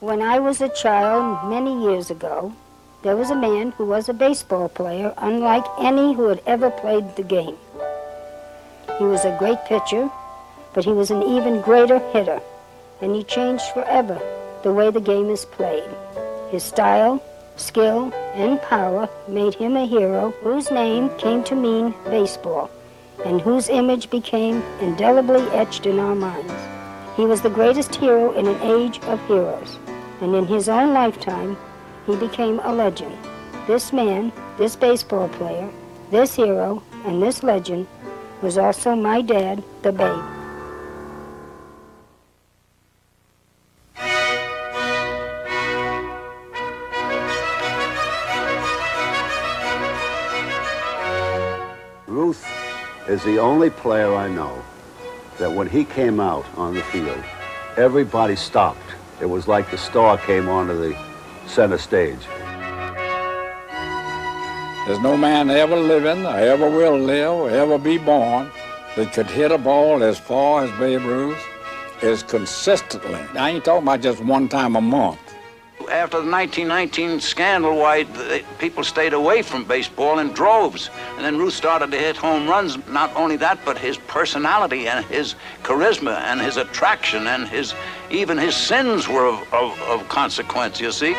When I was a child, many years ago, there was a man who was a baseball player, unlike any who had ever played the game. He was a great pitcher, but he was an even greater hitter, and he changed forever the way the game is played. His style, skill, and power made him a hero whose name came to mean baseball, and whose image became indelibly etched in our minds. He was the greatest hero in an age of heroes, and in his own lifetime, he became a legend. This man, this baseball player, this hero, and this legend was also my dad, the Babe. Ruth is the only player I know that when he came out on the field, everybody stopped. It was like the star came onto the center stage. There's no man ever living, or ever will live, or ever be born that could hit a ball as far as Babe Ruth, as consistently. I ain't talking about just one time a month. After the 1919 scandal, why people stayed away from baseball in droves. And then Ruth started to hit home runs. Not only that, but his personality and his charisma and his attraction and even his sins were of consequence, you see.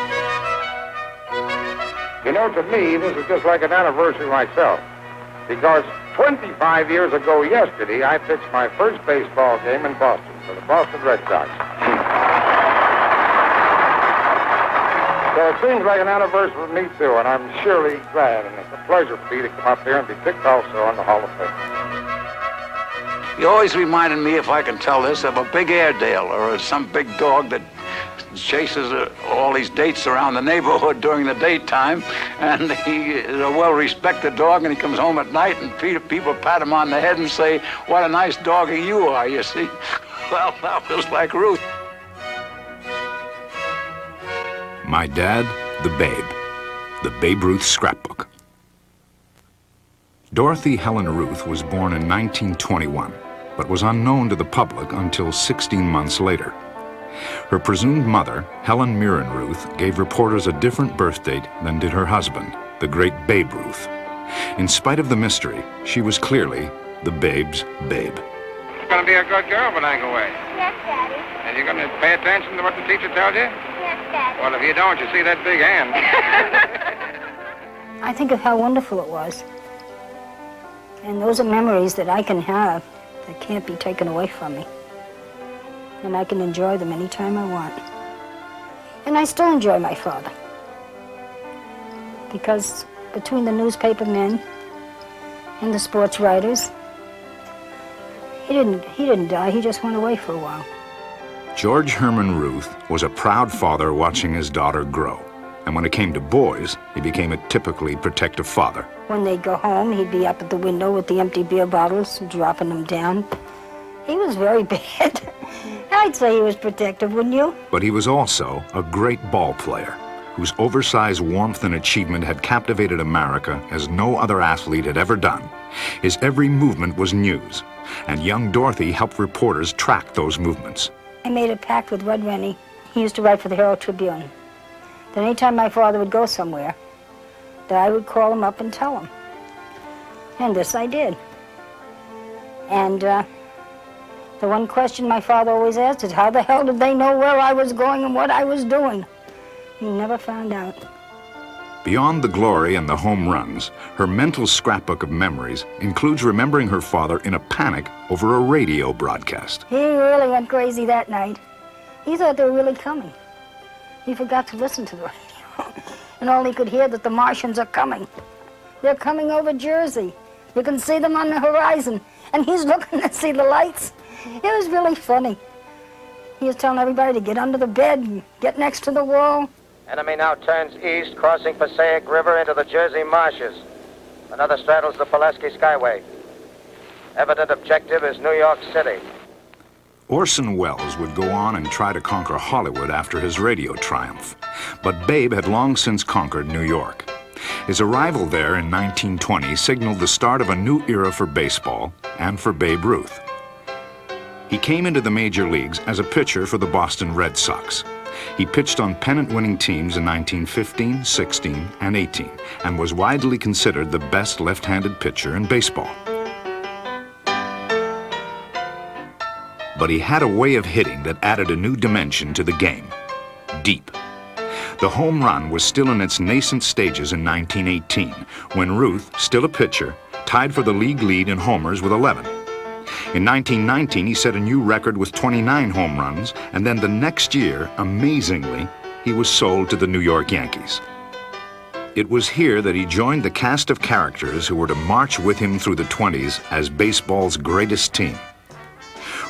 You know, to me, this is just like an anniversary myself. Because 25 years ago yesterday, I pitched my first baseball game in Boston for the Boston Red Sox. So it seems like an anniversary for me, too, and I'm surely glad, and it's a pleasure for me to come up here and be picked also on the Hall of Fame. He always reminded me, if I can tell this, of a big Airedale or some big dog that chases all these dates around the neighborhood during the daytime, and he is a well-respected dog, and he comes home at night, and people pat him on the head and say, "What a nice doggy you are," you see. Well, that was like Ruth. My Dad, the Babe, the Babe Ruth Scrapbook. Dorothy Helen Ruth was born in 1921, but was unknown to the public until 16 months later. Her presumed mother, Helen Mirren Ruth, gave reporters a different birth date than did her husband, the great Babe Ruth. In spite of the mystery, she was clearly the Babe's Babe. You're going to be a good girl when I go away. Yes, Daddy. And you're going to pay attention to what the teacher tells you? Yes, Daddy. Well, if you don't, you see that big hand. I think of how wonderful it was. And those are memories that I can have that can't be taken away from me. And I can enjoy them anytime I want. And I still enjoy my father. Because between the newspaper men and the sports writers, he didn't die, he just went away for a while. George Herman Ruth was a proud father watching his daughter grow. And when it came to boys, he became a typically protective father. When they'd go home, he'd be up at the window with the empty beer bottles, dropping them down. He was very bad. I'd say he was protective, wouldn't you? But he was also a great ball player, whose oversized warmth and achievement had captivated America as no other athlete had ever done. His every movement was news, and young Dorothy helped reporters track those movements. I made a pact with Red Rennie. He used to write for the Herald Tribune. That anytime my father would go somewhere, that I would call him up and tell him. And this I did. And the one question my father always asked is, how the hell did they know where I was going and what I was doing? He never found out. Beyond the glory and the home runs, her mental scrapbook of memories includes remembering her father in a panic over a radio broadcast. He really went crazy that night. He thought they were really coming. He forgot to listen to the radio. And all he could hear that the Martians are coming. They're coming over Jersey. You can see them on the horizon. And he's looking to see the lights. It was really funny. He was telling everybody to get under the bed and get next to the wall. Enemy now turns east, crossing Passaic River into the Jersey marshes. Another straddles the Pulaski Skyway. Evident objective is New York City. Orson Welles would go on and try to conquer Hollywood after his radio triumph. But Babe had long since conquered New York. His arrival there in 1920 signaled the start of a new era for baseball and for Babe Ruth. He came into the major leagues as a pitcher for the Boston Red Sox. He pitched on pennant-winning teams in 1915, 16, and 18, and was widely considered the best left-handed pitcher in baseball. But he had a way of hitting that added a new dimension to the game: deep. The home run was still in its nascent stages in 1918, when Ruth, still a pitcher, tied for the league lead in homers with 11. In 1919, he set a new record with 29 home runs, and then the next year, amazingly, he was sold to the New York Yankees. It was here that he joined the cast of characters who were to march with him through the 20s as baseball's greatest team.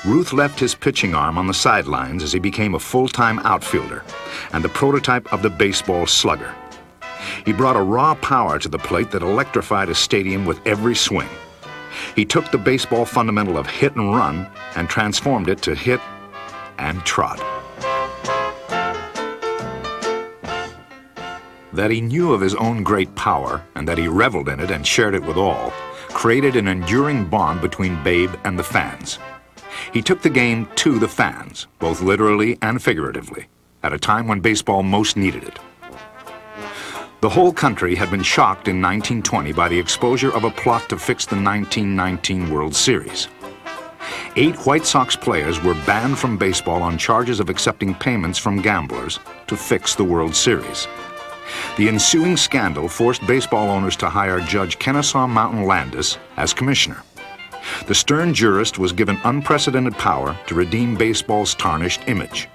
Ruth left his pitching arm on the sidelines as he became a full-time outfielder and the prototype of the baseball slugger. He brought a raw power to the plate that electrified a stadium with every swing. He took the baseball fundamental of hit and run and transformed it to hit and trot. That he knew of his own great power and that he reveled in it and shared it with all created an enduring bond between Babe and the fans. He took the game to the fans, both literally and figuratively, at a time when baseball most needed it. The whole country had been shocked in 1920 by the exposure of a plot to fix the 1919 World Series. 8 White Sox players were banned from baseball on charges of accepting payments from gamblers to fix the World Series. The ensuing scandal forced baseball owners to hire Judge Kennesaw Mountain Landis as commissioner. The stern jurist was given unprecedented power to redeem baseball's tarnished image.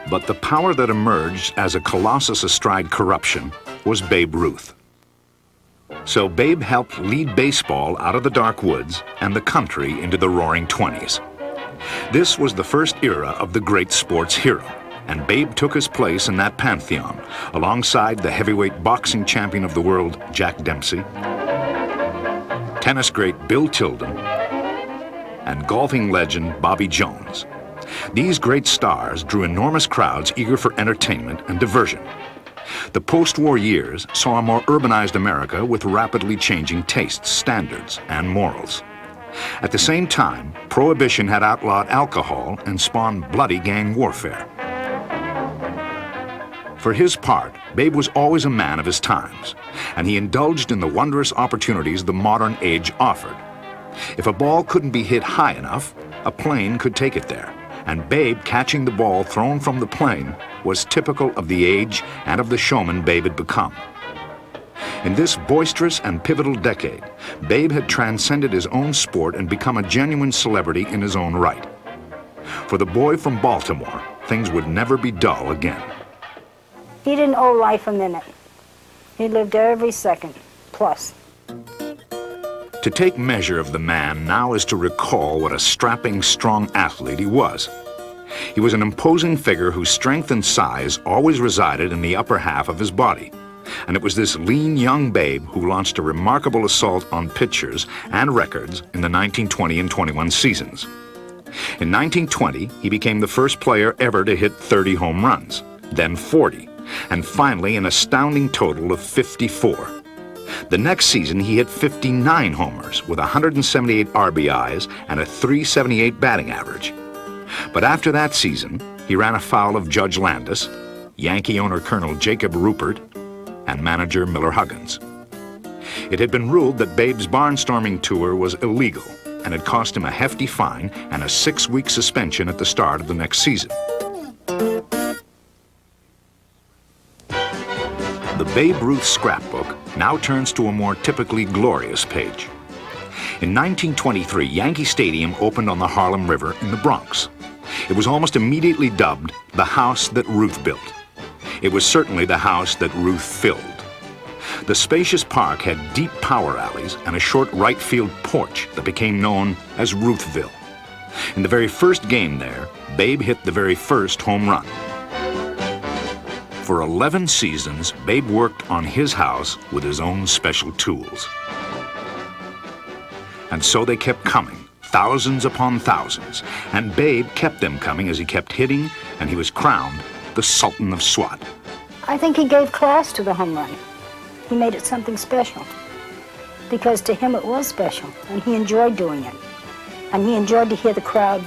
But the power that emerged as a colossus astride corruption was Babe Ruth. So Babe helped lead baseball out of the dark woods and the country into the roaring 20s. This was the first era of the great sports hero, and Babe took his place in that pantheon alongside the heavyweight boxing champion of the world, Jack Dempsey, tennis great Bill Tilden, and golfing legend Bobby Jones. These great stars drew enormous crowds eager for entertainment and diversion. The post-war years saw a more urbanized America with rapidly changing tastes, standards, and morals. At the same time, Prohibition had outlawed alcohol and spawned bloody gang warfare. For his part, Babe was always a man of his times, and he indulged in the wondrous opportunities the modern age offered. If a ball couldn't be hit high enough, a plane could take it there, and Babe catching the ball thrown from the plane was typical of the age and of the showman Babe had become. In this boisterous and pivotal decade, Babe had transcended his own sport and become a genuine celebrity in his own right. For the boy from Baltimore, things would never be dull again. He didn't owe life a minute. He lived every second, plus. To take measure of the man now is to recall what a strapping, strong athlete he was. He was an imposing figure whose strength and size always resided in the upper half of his body. And it was this lean young Babe who launched a remarkable assault on pitchers and records in the 1920 and 21 seasons. In 1920, he became the first player ever to hit 30 home runs, then 40, and finally an astounding total of 54. The next season, he hit 59 homers with 178 RBIs and a .378 batting average. But after that season, he ran afoul of Judge Landis, Yankee owner Colonel Jacob Rupert, and manager Miller Huggins. It had been ruled that Babe's barnstorming tour was illegal, and it cost him a hefty fine and a 6-week suspension at the start of the next season. The Babe Ruth scrapbook now turns to a more typically glorious page. In 1923, Yankee Stadium opened on the Harlem River in the Bronx. It was almost immediately dubbed the house that Ruth built. It was certainly the house that Ruth filled. The spacious park had deep power alleys and a short right field porch that became known as Ruthville. In the very first game there, Babe hit the very first home run. For 11 seasons, Babe worked on his house with his own special tools. And so they kept coming, thousands upon thousands, and Babe kept them coming as he kept hitting, and he was crowned the Sultan of Swat. I think he gave class to the home run. He made it something special, because to him it was special, and he enjoyed doing it. And he enjoyed to hear the crowd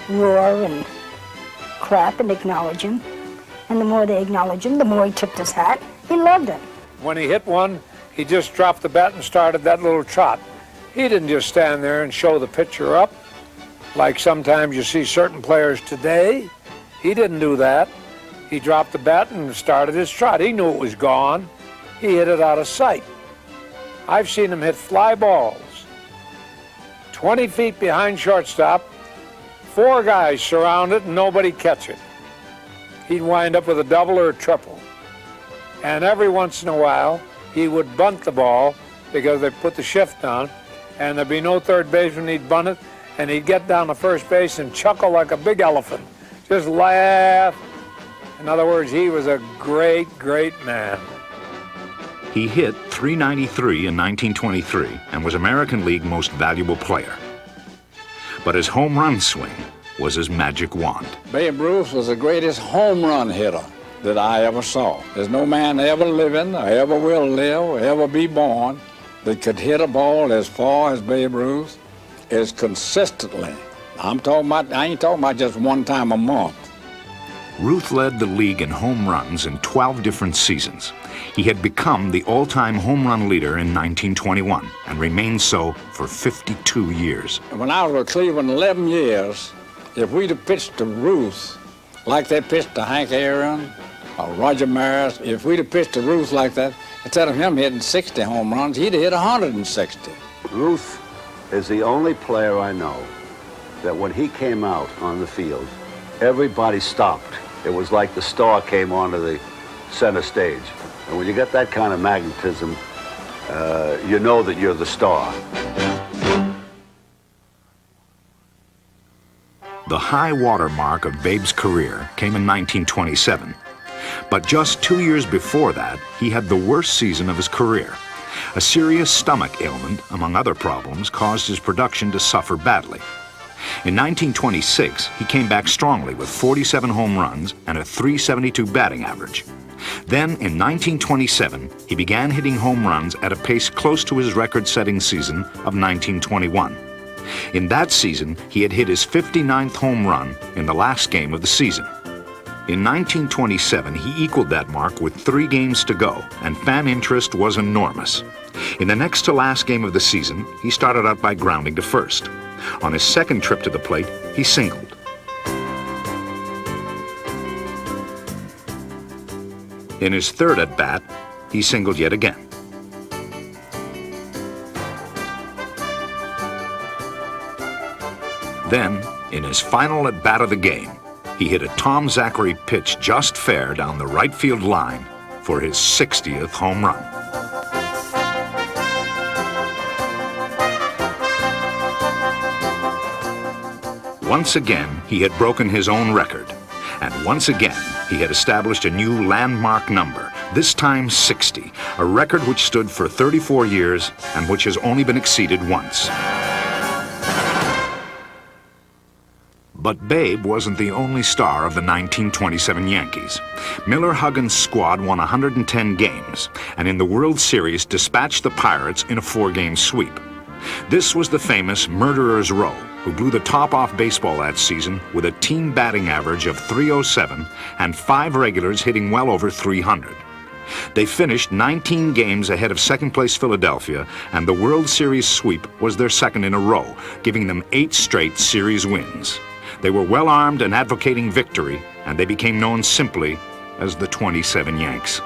roar and crap and acknowledge him. And the more they acknowledged him, the more he tipped his hat. He loved it. When he hit one, he just dropped the bat and started that little trot. He didn't just stand there and show the pitcher up like sometimes you see certain players today. He didn't do that. He dropped the bat and started his trot. He knew it was gone. He hit it out of sight. I've seen him hit fly balls 20 feet behind shortstop, 4 guys surround it and nobody catch it. He'd wind up with a double or a triple. And every once in a while, he would bunt the ball because they put the shift on, and there'd be no third baseman. He'd bunt it, and he'd get down to first base and chuckle like a big elephant. Just laugh. In other words, he was a great, great man. He hit .393 in 1923 and was American League Most Valuable Player. But his home run swing was his magic wand. Babe Ruth was the greatest home run hitter that I ever saw. There's no man ever living, or ever will live, or ever be born that could hit a ball as far as Babe Ruth as consistently. I ain't talking about just one time a month. Ruth led the league in home runs in 12 different seasons. He had become the all-time home run leader in 1921 and remained so for 52 years. When I was with Cleveland 11 years, if we'd have pitched to Ruth like they pitched to Hank Aaron or Roger Maris, if we'd have pitched to Ruth like that, instead of him hitting 60 home runs, he'd have hit 160. Ruth is the only player I know that when he came out on the field, everybody stopped. It was like the star came onto the center stage. And when you get that kind of magnetism, you know that you're the star. The high water mark of Babe's career came in 1927. But just 2 years before that, he had the worst season of his career. A serious stomach ailment, among other problems, caused his production to suffer badly. In 1926, he came back strongly with 47 home runs and a .372 batting average. Then, in 1927, he began hitting home runs at a pace close to his record-setting season of 1921. In that season, he had hit his 59th home run in the last game of the season. In 1927, he equaled that mark with 3 games to go, and fan interest was enormous. In the next to last game of the season, he started out by grounding to first. On his second trip to the plate, he singled. In his third at-bat, he singled yet again. Then, in his final at-bat of the game, he hit a Tom Zachary pitch just fair down the right field line for his 60th home run. Once again, he had broken his own record. And once again, he had established a new landmark number, this time 60, a record which stood for 34 years and which has only been exceeded once. But Babe wasn't the only star of the 1927 Yankees. Miller Huggins' squad won 110 games, and in the World Series dispatched the Pirates in a 4-game sweep. This was the famous Murderer's Row, who blew the top off baseball that season with a team batting average of .307 and 5 regulars hitting well over .300. They finished 19 games ahead of second-place Philadelphia, and the World Series sweep was their second in a row, giving them 8 straight series wins. They were well-armed and advocating victory, and they became known simply as the 27 Yanks.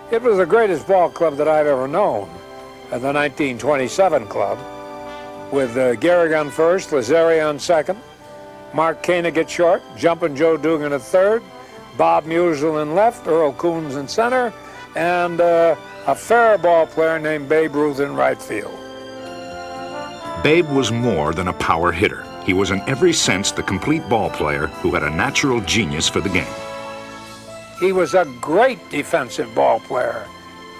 It was the greatest ball club that I've ever known, the 1927 club, with Garrigan first, Lazzeri second, Mark Koenig at short, Jumpin' Joe Dugan at third, Bob Musel in left, Earl Coons in center, and a fair ball player named Babe Ruth in right field. Babe was more than a power hitter. He was in every sense the complete ball player who had a natural genius for the game. He was a great defensive ball player.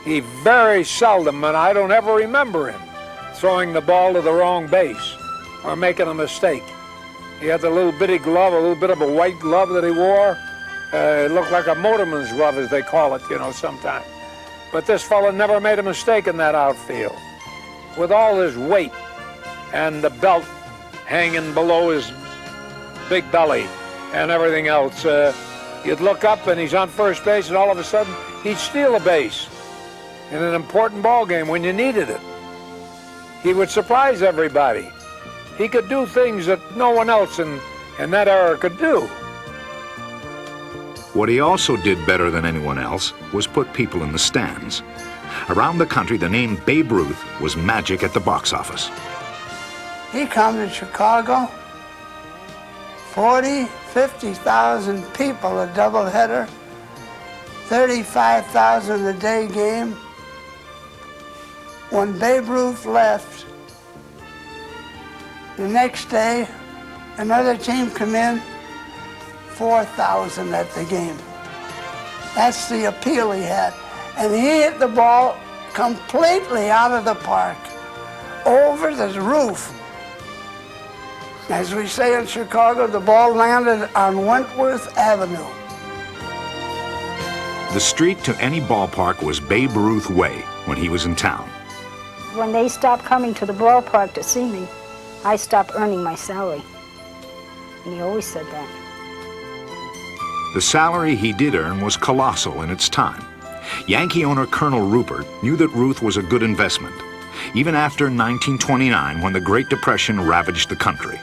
He very seldom, and I don't ever remember him, throwing the ball to the wrong base or making a mistake. He had the little bitty glove, a little bit of a white glove that he wore. It looked like a motorman's glove, as they call it, sometimes. But this fellow never made a mistake in that outfield. With all his weight and the belt hanging below his big belly and everything else. You'd look up and he's on first base, and all of a sudden he'd steal a base in an important ball game when you needed it. He would surprise everybody. He could do things that no one else in that era could do. What he also did better than anyone else was put people in the stands. Around the country, the name Babe Ruth was magic at the box office. He come to Chicago, 40, 50,000 people, a doubleheader, 35,000 a day game. When Babe Ruth left, the next day, another team come in, 4,000 at the game. That's the appeal he had. And he hit the ball completely out of the park, over the roof. As we say in Chicago, the ball landed on Wentworth Avenue. The street to any ballpark was Babe Ruth Way when he was in town. When they stopped coming to the ballpark to see me, I stopped earning my salary. And he always said that. The salary he did earn was colossal in its time. Yankee owner Colonel Rupert knew that Ruth was a good investment, even after 1929 when the Great Depression ravaged the country.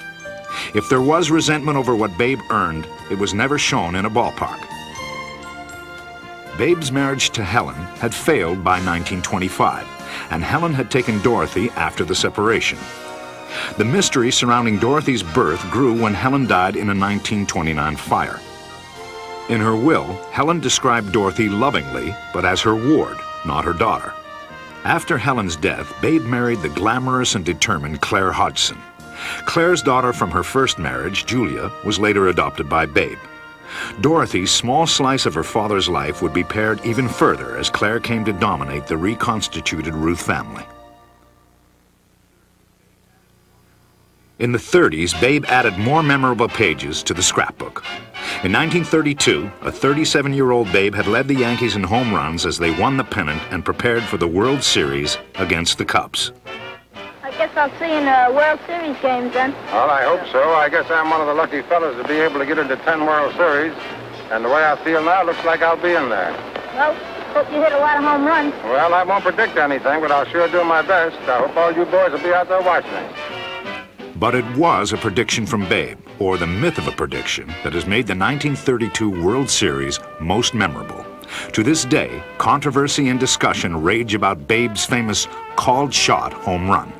If there was resentment over what Babe earned, it was never shown in a ballpark. Babe's marriage to Helen had failed by 1925, and Helen had taken Dorothy after the separation. The mystery surrounding Dorothy's birth grew when Helen died in a 1929 fire. In her will, Helen described Dorothy lovingly, but as her ward, not her daughter. After Helen's death, Babe married the glamorous and determined Claire Hodgson. Claire's daughter from her first marriage, Julia, was later adopted by Babe. Dorothy's small slice of her father's life would be pared even further as Claire came to dominate the reconstituted Ruth family. In the 30s, Babe added more memorable pages to the scrapbook. In 1932, a 37-year-old Babe had led the Yankees in home runs as they won the pennant and prepared for the World Series against the Cubs. I guess I'll see you in the World Series games then. Well, I hope so. I guess I'm one of the lucky fellas to be able to get into 10 World Series. And the way I feel now, looks like I'll be in there. Well, hope you hit a lot of home runs. Well, I won't predict anything, but I'll sure do my best. I hope all you boys will be out there watching me. But it was a prediction from Babe, or the myth of a prediction, that has made the 1932 World Series most memorable. To this day, controversy and discussion rage about Babe's famous called shot home run.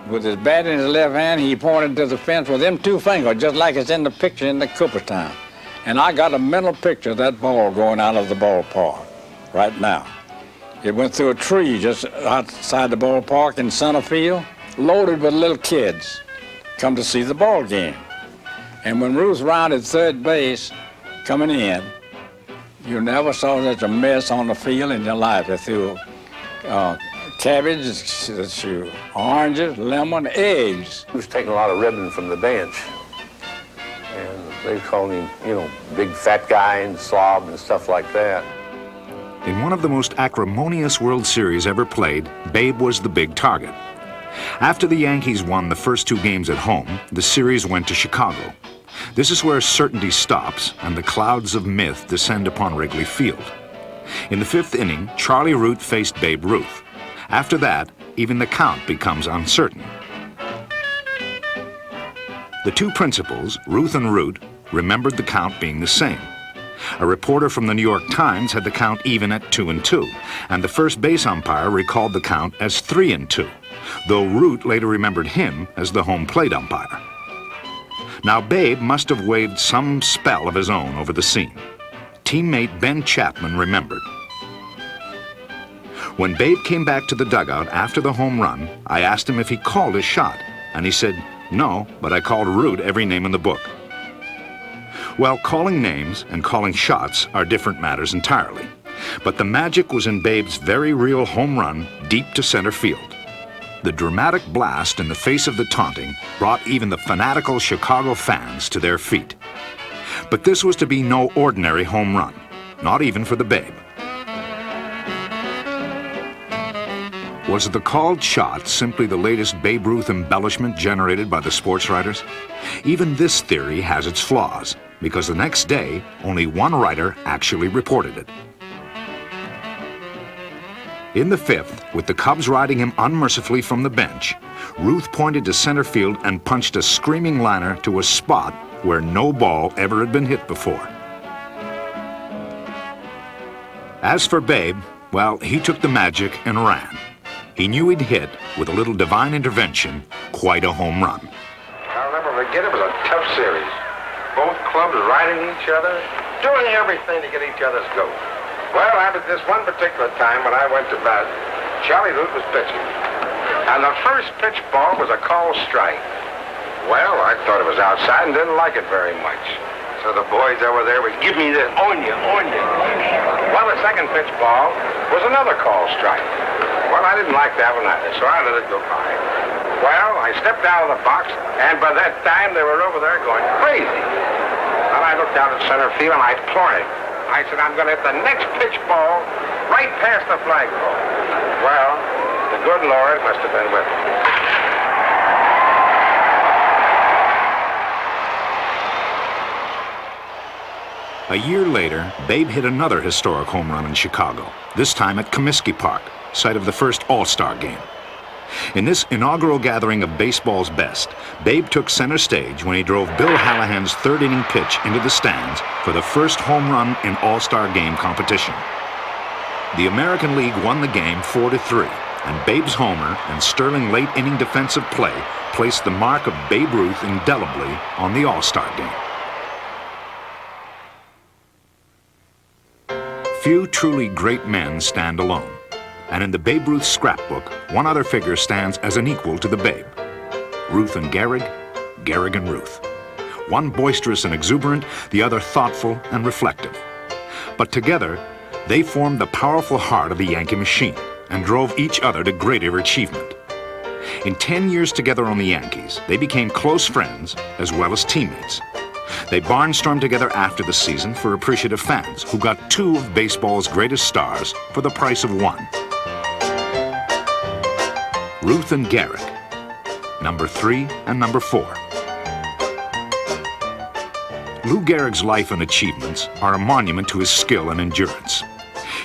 With his bat in his left hand, he pointed to the fence with them two fingers, just like it's in the picture in the Cooperstown. And I got a mental picture of that ball going out of the ballpark right now. It went through a tree just outside the ballpark in center field, loaded with little kids come to see the ball game. And when Ruth rounded third base coming in, you never saw such a mess on the field in your life. They threw cabbage, oranges, lemon, eggs. He was taking a lot of ribbon from the bench. And they called him, big fat guy and slob and stuff like that. In one of the most acrimonious World Series ever played, Babe was the big target. After the Yankees won the first two games at home, the series went to Chicago. This is where certainty stops and the clouds of myth descend upon Wrigley Field. In the fifth inning, Charlie Root faced Babe Ruth. After that, even the count becomes uncertain. The two principals, Ruth and Root, remembered the count being the same. A reporter from the New York Times had the count even at 2-2, and the first base umpire recalled the count as 3-2, though Root later remembered him as the home plate umpire. Now Babe must have waved some spell of his own over the scene. Teammate Ben Chapman remembered. When Babe came back to the dugout after the home run, I asked him if he called his shot, and he said, "No, but I called Root every name in the book." Well, calling names and calling shots are different matters entirely. But the magic was in Babe's very real home run deep to center field. The dramatic blast in the face of the taunting brought even the fanatical Chicago fans to their feet. But this was to be no ordinary home run, not even for the Babe. Was the called shot simply the latest Babe Ruth embellishment generated by the sports writers? Even this theory has its flaws, because the next day, only one writer actually reported it. In the fifth, with the Cubs riding him unmercifully from the bench, Ruth pointed to center field and punched a screaming liner to a spot where no ball ever had been hit before. As for Babe, well, he took the magic and ran. He knew he'd hit, with a little divine intervention, quite a home run. I'll never forget, it was a tough series. Both clubs riding each other, doing everything to get each other's goat. Well, after this one particular time when I went to bat, Charlie Root was pitching. And the first pitch ball was a called strike. Well, I thought it was outside and didn't like it very much. So the boys over there would give me this, on you. Well, the second pitch ball was another called strike. Well, I didn't like that one either, so I let it go by. Well, I stepped out of the box, and by that time they were over there going crazy. And I looked out at center field and I implored him. I said, I'm going to hit the next pitch ball right past the flagpole. Well, the good Lord must have been with me. A year later, Babe hit another historic home run in Chicago, this time at Comiskey Park, site of the first All-Star game. In this inaugural gathering of baseball's best, Babe took center stage when he drove Bill Hallahan's third-inning pitch into the stands for the first home run in All-Star game competition. The American League won the game 4-3, and Babe's homer and sterling late-inning defensive play placed the mark of Babe Ruth indelibly on the All-Star game. Few truly great men stand alone, and in the Babe Ruth scrapbook, one other figure stands as an equal to the Babe. Ruth and Gehrig, Gehrig and Ruth. One boisterous and exuberant, the other thoughtful and reflective. But together, they formed the powerful heart of the Yankee machine and drove each other to greater achievement. In 10 years together on the Yankees, they became close friends as well as teammates. They barnstormed together after the season for appreciative fans who got two of baseball's greatest stars for the price of one. Ruth and Gehrig, number 3 and number 4. Lou Gehrig's life and achievements are a monument to his skill and endurance.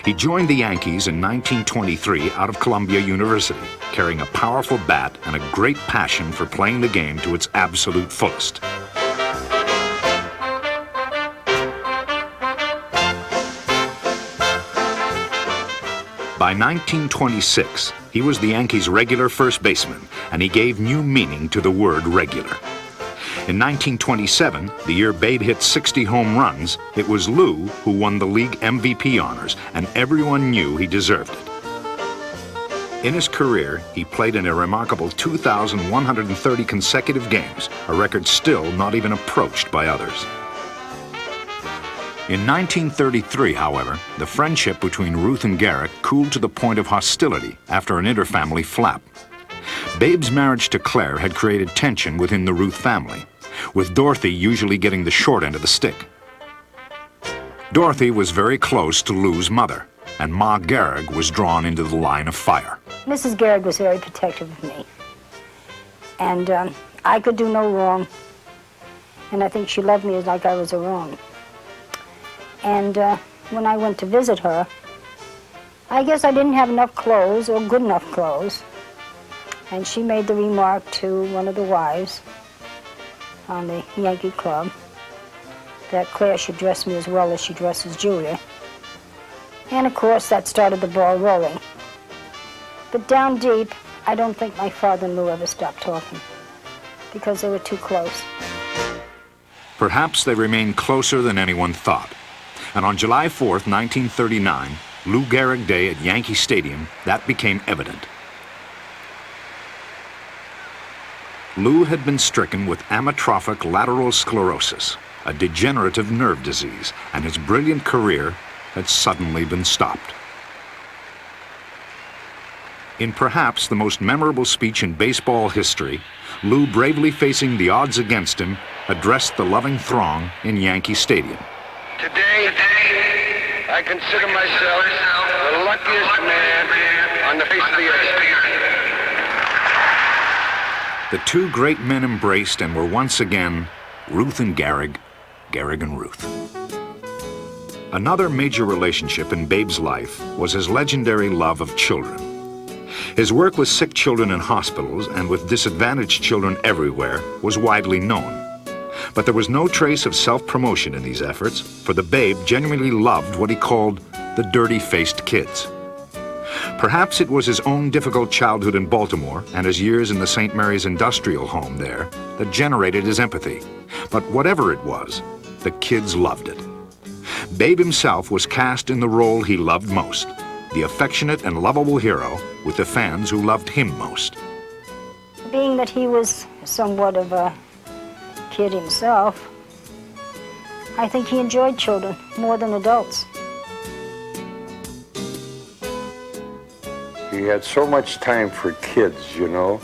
He joined the Yankees in 1923 out of Columbia University, carrying a powerful bat and a great passion for playing the game to its absolute fullest. By 1926, he was the Yankees' regular first baseman, and he gave new meaning to the word regular. In 1927, the year Babe hit 60 home runs, it was Lou who won the league MVP honors, and everyone knew he deserved it. In his career, he played in a remarkable 2,130 consecutive games, a record still not even approached by others. In 1933, however, the friendship between Ruth and Gehrig cooled to the point of hostility after an inter-family flap. Babe's marriage to Claire had created tension within the Ruth family, with Dorothy usually getting the short end of the stick. Dorothy was very close to Lou's mother, and Ma Gehrig was drawn into the line of fire. Mrs. Gehrig was very protective of me. And I could do no wrong. And I think she loved me like I was her own. And when I went to visit her, I guess I didn't have enough clothes or good enough clothes. And she made the remark to one of the wives on the Yankee Club that Claire should dress me as well as she dresses Julia. And of course, that started the ball rolling. But down deep, I don't think my father and Lou ever stopped talking because they were too close. Perhaps they remained closer than anyone thought. And on July 4th, 1939, Lou Gehrig Day at Yankee Stadium, that became evident. Lou had been stricken with amyotrophic lateral sclerosis, a degenerative nerve disease, and his brilliant career had suddenly been stopped. In perhaps the most memorable speech in baseball history, Lou, bravely facing the odds against him, addressed the loving throng in Yankee Stadium. Today, I consider myself the luckiest man on the face of the earth. The two great men embraced and were once again Ruth and Gehrig, Gehrig and Ruth. Another major relationship in Babe's life was his legendary love of children. His work with sick children in hospitals and with disadvantaged children everywhere was widely known. But there was no trace of self-promotion in these efforts, for the Babe genuinely loved what he called the dirty-faced kids. Perhaps it was his own difficult childhood in Baltimore and his years in the St. Mary's industrial home there that generated his empathy. But whatever it was, the kids loved it. Babe himself was cast in the role he loved most, the affectionate and lovable hero with the fans who loved him most. Being that he was somewhat of a kid himself, I think he enjoyed children more than adults. He had so much time for kids, you know.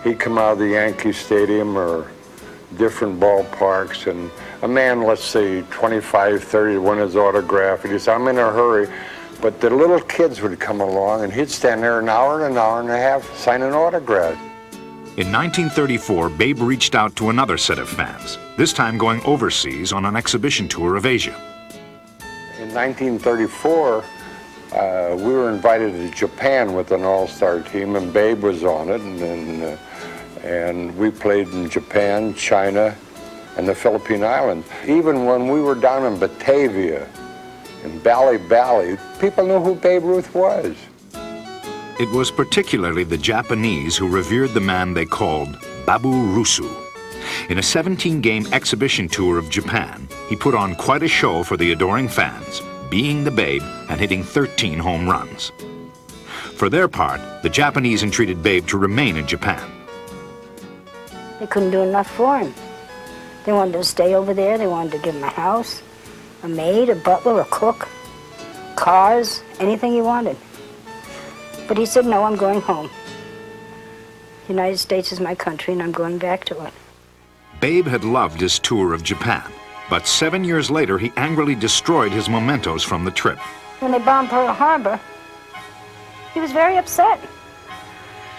He'd come out of the Yankee Stadium or different ballparks, and a man, let's say 25, 30, to win his autograph, he'd say, I'm in a hurry. But the little kids would come along, and he'd stand there an hour and a half signing autographs. In 1934, Babe reached out to another set of fans, this time going overseas on an exhibition tour of Asia. In 1934, we were invited to Japan with an all-star team, and Babe was on it, and we played in Japan, China, and the Philippine Islands. Even when we were down in Batavia, in Bali, people knew who Babe Ruth was. It was particularly the Japanese who revered the man they called Babu Rusu. In a 17-game exhibition tour of Japan, he put on quite a show for the adoring fans, being the Babe and hitting 13 home runs. For their part, the Japanese entreated Babe to remain in Japan. They couldn't do enough for him. They wanted to stay over there. They wanted to give him a house, a maid, a butler, a cook, cars, anything he wanted. But he said, no, I'm going home. The United States is my country, and I'm going back to it. Babe had loved his tour of Japan, but 7 years later, he angrily destroyed his mementos from the trip. When they bombed Pearl Harbor, he was very upset.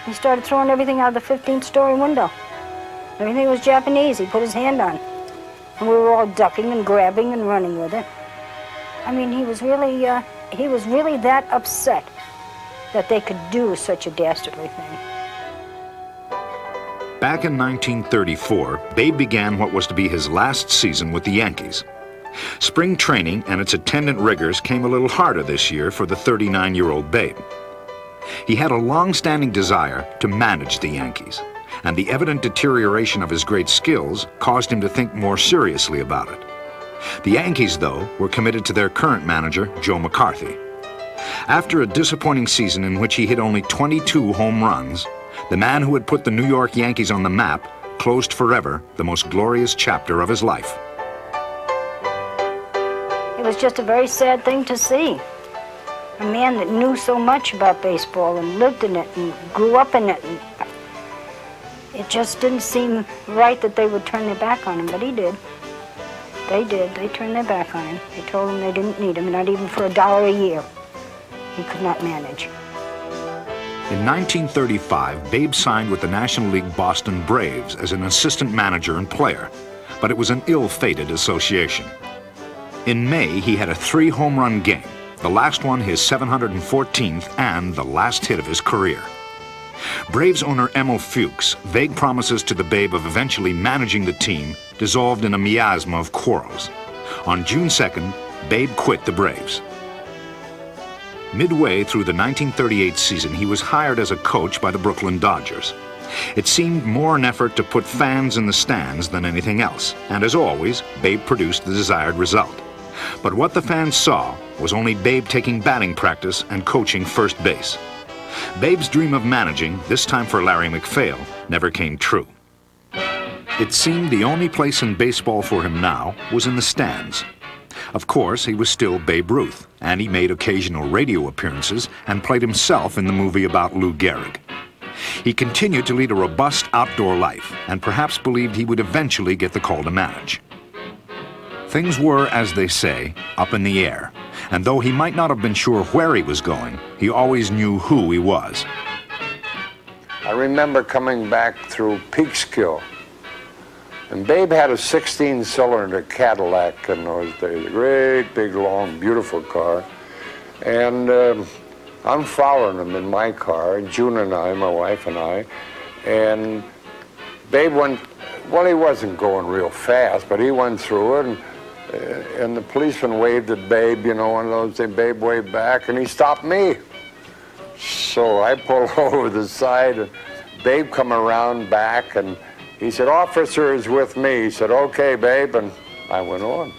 He started throwing everything out of the 15th-story window. Everything was Japanese. He put his hand on. And we were all ducking and grabbing and running with it. I mean, he was really that upset that they could do such a dastardly thing. Back in 1934, Babe began what was to be his last season with the Yankees. Spring training and its attendant rigors came a little harder this year for the 39-year-old Babe. He had a long-standing desire to manage the Yankees, and the evident deterioration of his great skills caused him to think more seriously about it. The Yankees, though, were committed to their current manager, Joe McCarthy. After a disappointing season in which he hit only 22 home runs, the man who had put the New York Yankees on the map closed forever the most glorious chapter of his life. It was just a very sad thing to see. A man that knew so much about baseball and lived in it and grew up in it. And it just didn't seem right that they would turn their back on him, but he did. They did. They turned their back on him. They told him they didn't need him, not even for $1 a year. He could not manage. In 1935, Babe signed with the National League Boston Braves as an assistant manager and player, but it was an ill-fated association. In May, he had a 3-home-run game, the last one his 714th and the last hit of his career. Braves owner Emil Fuchs' vague promises to the Babe of eventually managing the team dissolved in a miasma of quarrels. On June 2nd, Babe quit the Braves. Midway through the 1938 season, he was hired as a coach by the Brooklyn Dodgers. It seemed more an effort to put fans in the stands than anything else, and as always, Babe produced the desired result. But what the fans saw was only Babe taking batting practice and coaching first base. Babe's dream of managing, this time for Larry MacPhail, never came true. It seemed the only place in baseball for him now was in the stands. Of course, he was still Babe Ruth, and he made occasional radio appearances and played himself in the movie about Lou Gehrig. He continued to lead a robust outdoor life and perhaps believed he would eventually get the call to manage. Things were, as they say, up in the air, And though he might not have been sure where he was going, he always knew who he was. I remember coming back through Peekskill, and Babe had a 16-cylinder Cadillac in those days, a great, big, long, beautiful car. And I'm following him in my car, June and I, my wife and I, and Babe went, well, he wasn't going real fast, but he went through it, and the policeman waved at Babe, you know, one of those things. Babe waved back, and he stopped me. So I pulled over the side, and Babe come around back, and he said, "Officer is with me." He said, "Okay, Babe," and I went on.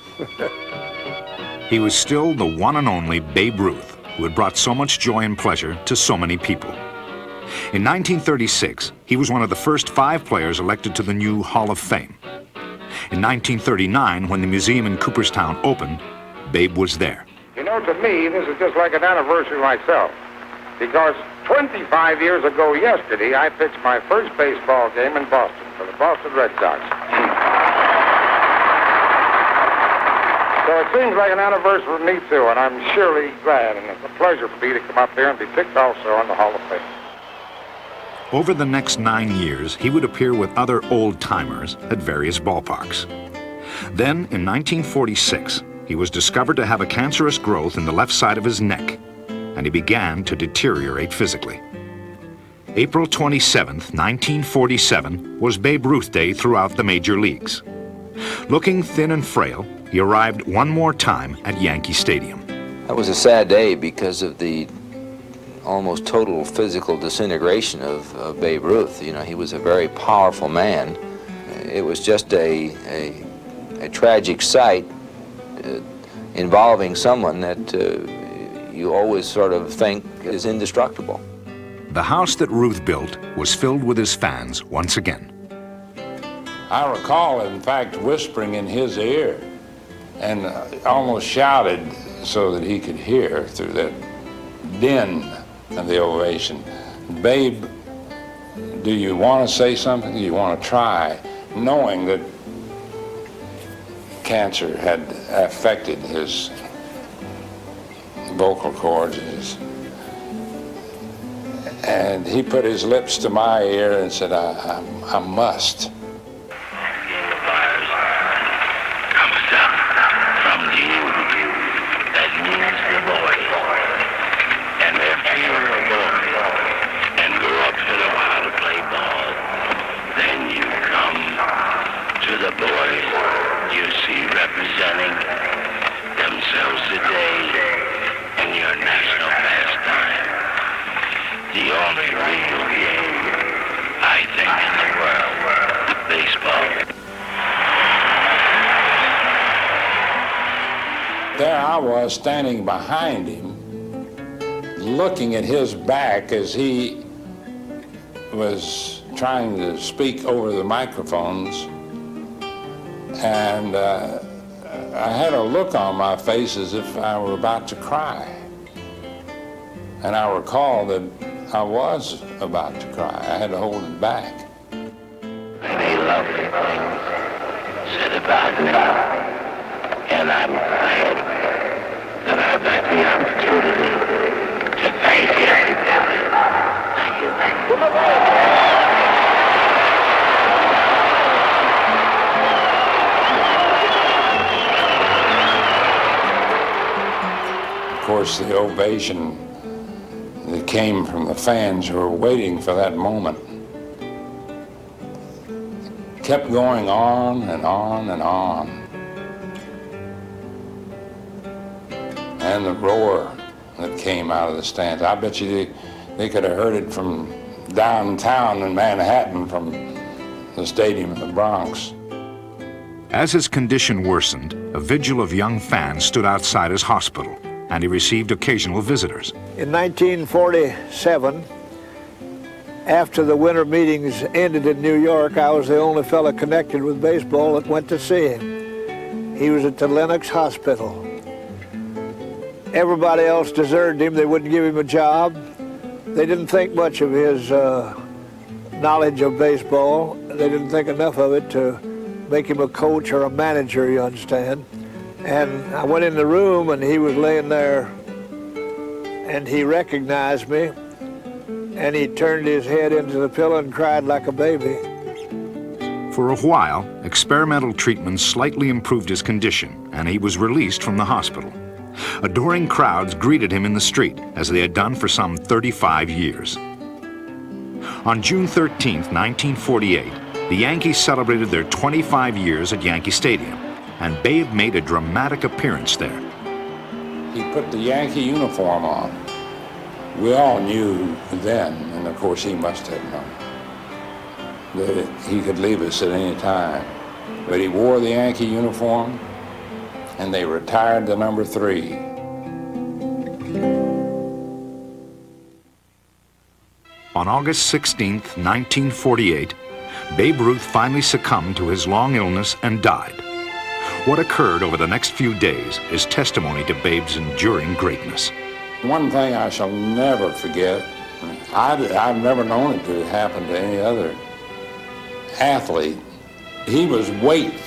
He was still the one and only Babe Ruth, who had brought so much joy and pleasure to so many people. In 1936, he was one of the first 5 players elected to the new Hall of Fame. In 1939, when the museum in Cooperstown opened, Babe was there. You know, to me, this is just like an anniversary myself, because 25 years ago yesterday, I pitched my first baseball game in Boston for the Boston Red Sox. So it seems like an anniversary for me, too, and I'm surely glad, and it's a pleasure for me to come up here and be picked also in the Hall of Fame. Over the next 9 years, he would appear with other old-timers at various ballparks. Then, in 1946, he was discovered to have a cancerous growth in the left side of his neck, and he began to deteriorate physically. April 27, 1947, was Babe Ruth Day throughout the major leagues. Looking thin and frail, he arrived one more time at Yankee Stadium. That was a sad day because of the almost total physical disintegration of Babe Ruth. You know, he was a very powerful man. It was just a tragic sight involving someone that you always sort of think is indestructible. The house that Ruth built was filled with his fans once again. I recall, in fact, whispering in his ear and almost shouted so that he could hear through that din of the ovation, "Babe, do you want to say something? Do you want to try?" Knowing that cancer had affected his vocal cords. And he put his lips to my ear and said, I must. Representing themselves today in your national pastime. The only real game, I think, in the world, baseball. There I was standing behind him, looking at his back as he was trying to speak over the microphones. And I had a look on my face as if I were about to cry. And I recall that I was about to cry. I had to hold it back. Many lovely things said about me, and I'm glad that I've had the opportunity to thank everybody. Thank you. Of course, the ovation that came from the fans who were waiting for that moment kept going on and on and on. And the roar that came out of the stands, I bet you they could have heard it from downtown in Manhattan, from the stadium in the Bronx. As his condition worsened, a vigil of young fans stood outside his hospital, and he received occasional visitors. In 1947, after the winter meetings ended in New York, I was the only fella connected with baseball that went to see him. He was at the Lenox Hospital. Everybody else deserted him. They wouldn't give him a job. They didn't think much of his knowledge of baseball. They didn't think enough of it to make him a coach or a manager, you understand. And I went in the room and he was laying there and he recognized me and he turned his head into the pillow and cried like a baby. For a while, experimental treatment slightly improved his condition, and he was released from the hospital. Adoring crowds greeted him in the street, as they had done for some 35 years. On June 13, 1948, the Yankees celebrated their 25 years at Yankee Stadium, and Babe made a dramatic appearance there. He put the Yankee uniform on. We all knew then, and of course he must have known, that he could leave us at any time. But he wore the Yankee uniform, and they retired the number 3. On August 16, 1948, Babe Ruth finally succumbed to his long illness and died. What occurred over the next few days is testimony to Babe's enduring greatness. One thing I shall never forget, I've never known it to happen to any other athlete. He was weighted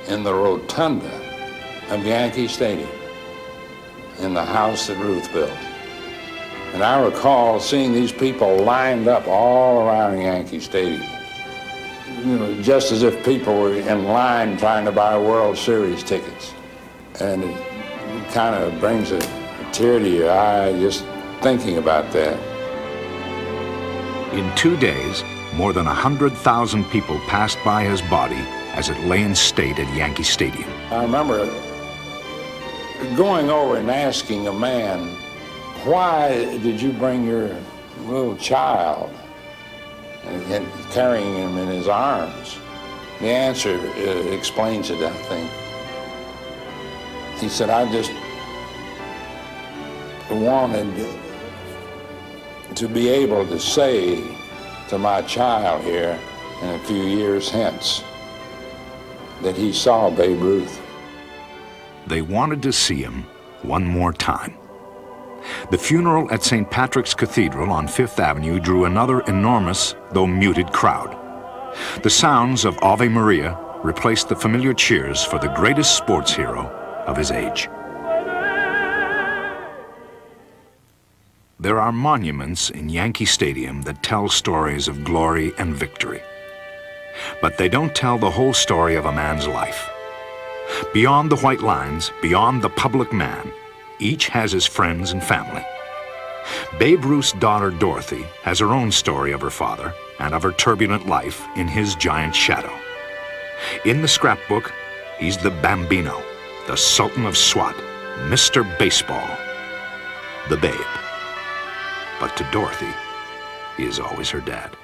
in the rotunda of Yankee Stadium in the house that Ruth built. And I recall seeing these people lined up all around Yankee Stadium, you know, just as if people were in line trying to buy World Series tickets. And it kind of brings a tear to your eye just thinking about that. In 2 days, more than 100,000 people passed by his body as it lay in state at Yankee Stadium. I remember going over and asking a man, why did you bring your little child and carrying him in his arms? The answer explains it, I think. He said, I just wanted to be able to say to my child here in a few years hence that he saw Babe Ruth. They wanted to see him one more time. The funeral at St. Patrick's Cathedral on Fifth Avenue drew another enormous, though muted crowd. The sounds of Ave Maria replaced the familiar cheers for the greatest sports hero of his age. There are monuments in Yankee Stadium that tell stories of glory and victory. But they don't tell the whole story of a man's life. Beyond the white lines, beyond the public man, each has his friends and family. Babe Ruth's daughter, Dorothy, has her own story of her father and of her turbulent life in his giant shadow. In the scrapbook, he's the Bambino, the Sultan of Swat, Mr. Baseball, the Babe. But to Dorothy, he is always her dad.